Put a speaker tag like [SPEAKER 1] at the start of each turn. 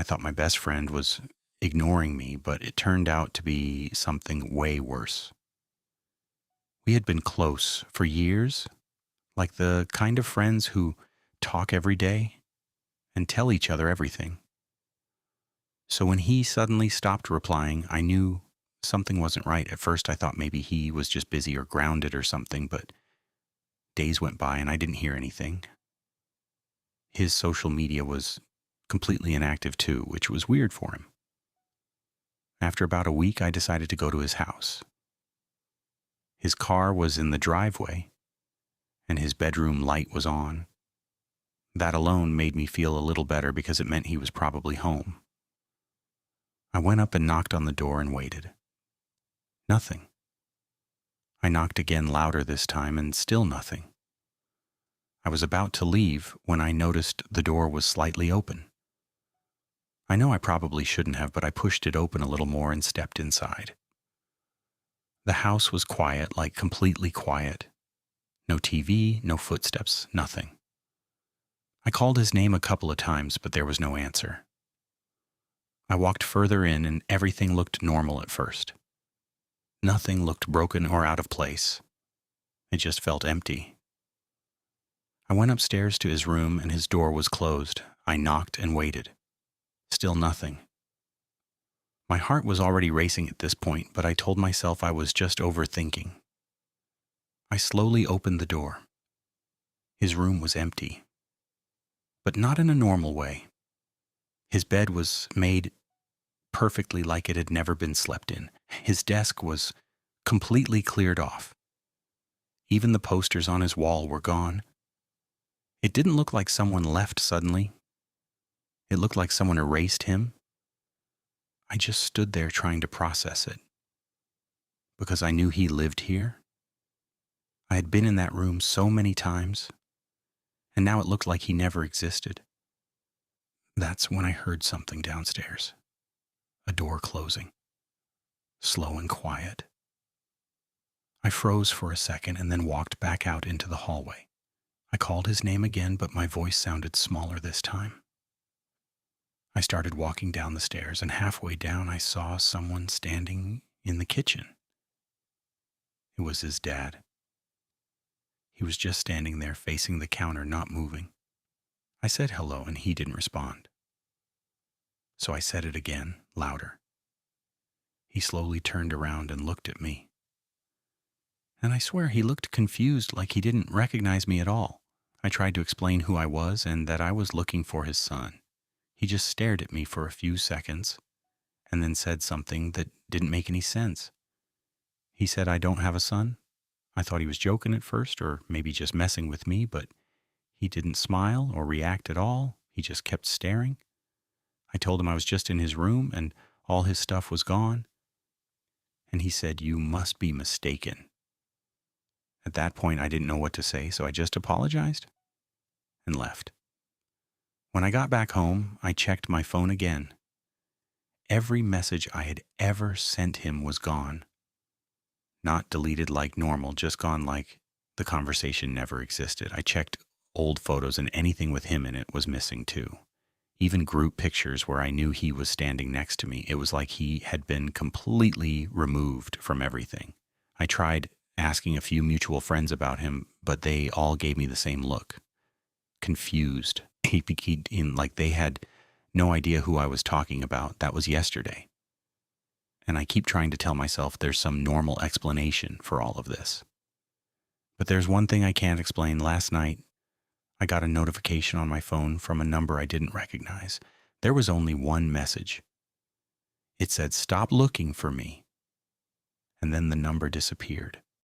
[SPEAKER 1] thought my best friend was ignoring me, but it turned out to be something way worse. We had been close for years, like the kind of friends who talk every day and tell each other everything. So when he suddenly stopped replying, I knew something wasn't right. At first, I thought maybe he was just busy or grounded or something, but days went by and I didn't hear anything. His social media was completely inactive too, which was weird for him. After about a week, I decided to go to his house. His car was in the driveway, and his bedroom light was on. That alone made me feel a little better because it meant he was probably home. I went up and knocked on the door and waited. Nothing. I knocked again louder this time, and still nothing. I was about to leave when I noticed the door was slightly open. I know I probably shouldn't have, but I pushed it open a little more and stepped inside. The house was quiet, like completely quiet. No TV, no footsteps, nothing. I called his name a couple of times, but there was no answer. I walked further in and everything looked normal at first. Nothing looked broken or out of place. It just felt empty. I went upstairs to his room and his door was closed. I knocked and waited. Still nothing. My heart was already racing at this point, but I told myself I was just overthinking. I slowly opened the door. His room was empty, but not in a normal way. His bed was made perfectly like it had never been slept in. His desk was completely cleared off. Even the posters on his wall were gone. It didn't look like someone left suddenly. It looked like someone erased him. I just stood there trying to process it. Because I knew he lived here. I had been in that room so many times, and now it looked like he never existed. That's when I heard something downstairs. A door closing. Slow and quiet. I froze for a second and then walked back out into the hallway. I called his name again, but my voice sounded smaller this time. I started walking down the stairs, and halfway down I saw someone standing in the kitchen. It was his dad. He was just standing there facing the counter, not moving. I said hello, and he didn't respond. So I said it again, louder. He slowly turned around and looked at me. And I swear he looked confused, like he didn't recognize me at all. I tried to explain who I was and that I was looking for his son. He just stared at me for a few seconds and then said something that didn't make any sense. He said, "I don't have a son." I thought he was joking at first, or maybe just messing with me, but he didn't smile or react at all. He just kept staring. I told him I was just in his room and all his stuff was gone. And he said, "You must be mistaken." At that point, I didn't know what to say, so I just apologized and left. When I got back home, I checked my phone again. Every message I had ever sent him was gone. Not deleted like normal, just gone like the conversation never existed. I checked old photos and anything with him in it was missing too. Even group pictures where I knew he was standing next to me. It was like he had been completely removed from everything. I tried asking a few mutual friends about him, but they all gave me the same look. Confused. Like they had no idea who I was talking about. That was yesterday. And I keep trying to tell myself there's some normal explanation for all of this. But there's one thing I can't explain. Last night, I got a notification on my phone from a number I didn't recognize. There was only one message. It said, "Stop looking for me." And then the number disappeared.